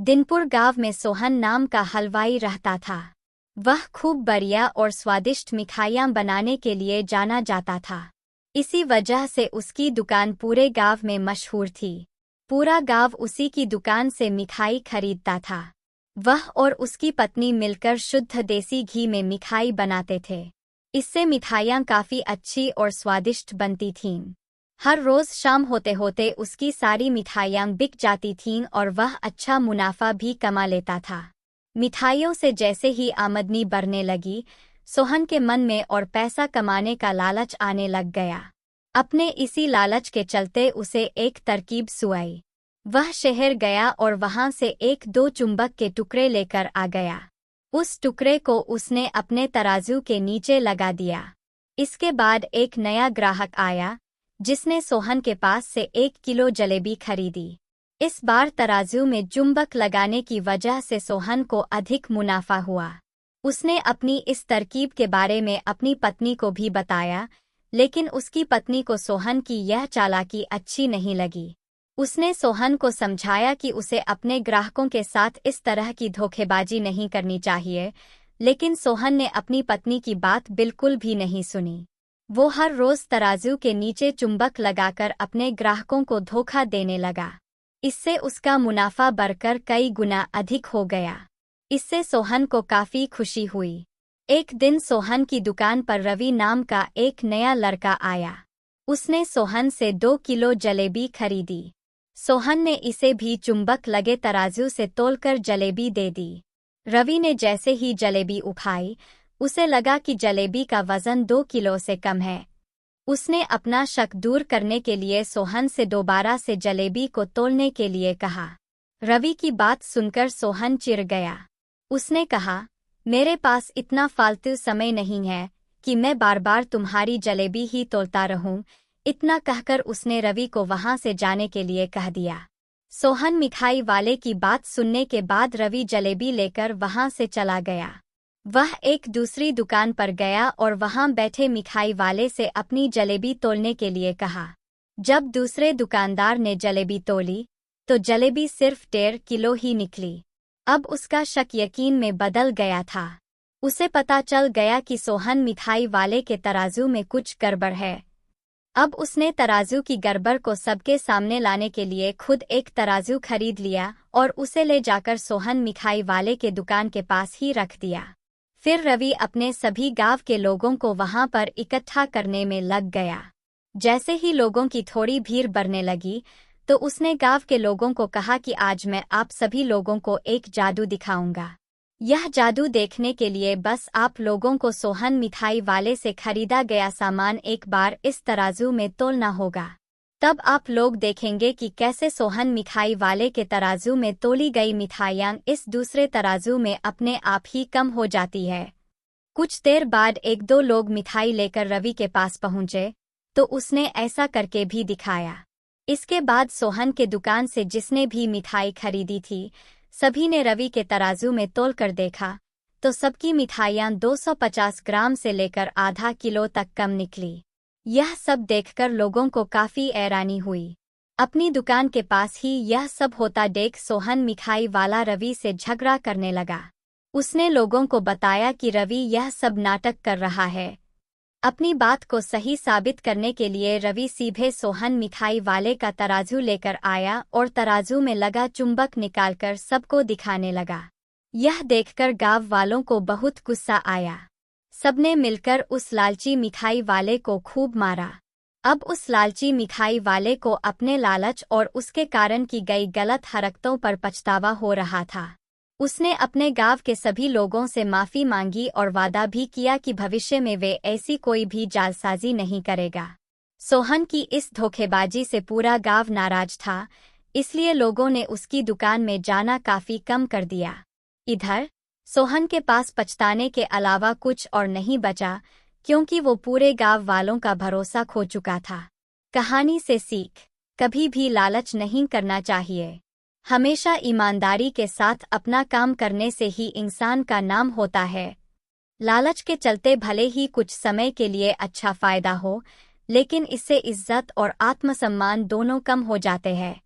दिनपुर गांव में सोहन नाम का हलवाई रहता था। वह खूब बढ़िया और स्वादिष्ट मिठाइयाँ बनाने के लिए जाना जाता था। इसी वजह से उसकी दुकान पूरे गांव में मशहूर थी। पूरा गांव उसी की दुकान से मिठाई खरीदता था। वह और उसकी पत्नी मिलकर शुद्ध देसी घी में मिठाई बनाते थे। इससे मिठाइयाँ काफ़ी अच्छी और स्वादिष्ट बनती थीं। हर रोज़ शाम होते होते उसकी सारी मिठाइयाँ बिक जाती थीं और वह अच्छा मुनाफा भी कमा लेता था। मिठाइयों से जैसे ही आमदनी बढ़ने लगी, सोहन के मन में और पैसा कमाने का लालच आने लग गया। अपने इसी लालच के चलते उसे एक तरकीब सुझाई। वह शहर गया और वहां से एक दो चुंबक के टुकड़े लेकर आ गया। उस टुकड़े को उसने अपने तराजू के नीचे लगा दिया। इसके बाद एक नया ग्राहक आया, जिसने सोहन के पास से 1 किलो जलेबी खरीदी। इस बार तराजू में चुंबक लगाने की वजह से सोहन को अधिक मुनाफा हुआ। उसने अपनी इस तरकीब के बारे में अपनी पत्नी को भी बताया, लेकिन उसकी पत्नी को सोहन की यह चालाकी अच्छी नहीं लगी। उसने सोहन को समझाया कि उसे अपने ग्राहकों के साथ इस तरह की धोखेबाजी नहीं करनी चाहिए, लेकिन सोहन ने अपनी पत्नी की बात बिल्कुल भी नहीं सुनी। वो हर रोज़ तराजू के नीचे चुंबक लगाकर अपने ग्राहकों को धोखा देने लगा। इससे उसका मुनाफा बढ़कर कई गुना अधिक हो गया। इससे सोहन को काफ़ी खुशी हुई। एक दिन सोहन की दुकान पर रवि नाम का एक नया लड़का आया। उसने सोहन से 2 किलो जलेबी खरीदी। सोहन ने इसे भी चुंबक लगे तराजू से तोलकर जलेबी दे दी। रवि ने जैसे ही जलेबी उठाई, उसे लगा कि जलेबी का वज़न 2 किलो से कम है। उसने अपना शक दूर करने के लिए सोहन से दोबारा से जलेबी को तोलने के लिए कहा। रवि की बात सुनकर सोहन चिढ़ गया। उसने कहा, मेरे पास इतना फालतू समय नहीं है कि मैं बार बार तुम्हारी जलेबी ही तोलता रहूं। इतना कहकर उसने रवि को वहां से जाने के लिए कह दिया। सोहन मिठाई वाले की बात सुनने के बाद रवि जलेबी लेकर वहां से चला गया। वह एक दूसरी दुकान पर गया और वहां बैठे मिठाई वाले से अपनी जलेबी तोलने के लिए कहा। जब दूसरे दुकानदार ने जलेबी तोली, तो जलेबी सिर्फ 1.5 किलो ही निकली। अब उसका शक यकीन में बदल गया था। उसे पता चल गया कि सोहन मिठाई वाले के तराजू में कुछ गड़बड़ है। अब उसने तराजू की गड़बड़ को सबके सामने लाने के लिए खुद एक तराजू खरीद लिया और उसे ले जाकर सोहन मिठाई वाले के दुकान के पास ही रख दिया। फिर रवि अपने सभी गांव के लोगों को वहां पर इकट्ठा करने में लग गया। जैसे ही लोगों की थोड़ी भीड़ बढ़ने लगी, तो उसने गांव के लोगों को कहा कि आज मैं आप सभी लोगों को एक जादू दिखाऊंगा। यह जादू देखने के लिए बस आप लोगों को सोहन मिठाई वाले से खरीदा गया सामान एक बार इस तराजू में तोलना होगा। तब आप लोग देखेंगे कि कैसे सोहन मिठाई वाले के तराजू में तोली गई मिठाइयाँ इस दूसरे तराजू में अपने आप ही कम हो जाती है। कुछ देर बाद 1-2 लोग मिठाई लेकर रवि के पास पहुंचे, तो उसने ऐसा करके भी दिखाया। इसके बाद सोहन के दुकान से जिसने भी मिठाई खरीदी थी, सभी ने रवि के तराजू में तोलकर देखा, तो सबकी मिठाइयाँ 250 ग्राम से लेकर आधा किलो तक कम निकली। यह सब देखकर लोगों को काफ़ी हैरानी हुई। अपनी दुकान के पास ही यह सब होता देख सोहन मिठाई वाला रवि से झगड़ा करने लगा। उसने लोगों को बताया कि रवि यह सब नाटक कर रहा है। अपनी बात को सही साबित करने के लिए रवि सीधे सोहन मिठाई वाले का तराजू लेकर आया और तराजू में लगा चुंबक निकालकर सबको दिखाने लगा। यह देखकर गांव वालों को बहुत गुस्सा आया। सबने मिलकर उस लालची मिठाई वाले को खूब मारा। अब उस लालची मिठाई वाले को अपने लालच और उसके कारण की गई गलत हरकतों पर पछतावा हो रहा था। उसने अपने गांव के सभी लोगों से माफ़ी मांगी और वादा भी किया कि भविष्य में वे ऐसी कोई भी जालसाजी नहीं करेगा। सोहन की इस धोखेबाजी से पूरा गांव नाराज था, इसलिए लोगों ने उसकी दुकान में जाना काफ़ी कम कर दिया। इधर सोहन के पास पछताने के अलावा कुछ और नहीं बचा, क्योंकि वो पूरे गांव वालों का भरोसा खो चुका था। कहानी से सीख: कभी भी लालच नहीं करना चाहिए। हमेशा ईमानदारी के साथ अपना काम करने से ही इंसान का नाम होता है। लालच के चलते भले ही कुछ समय के लिए अच्छा फायदा हो, लेकिन इससे इज्जत और आत्मसम्मान दोनों कम हो जाते हैं।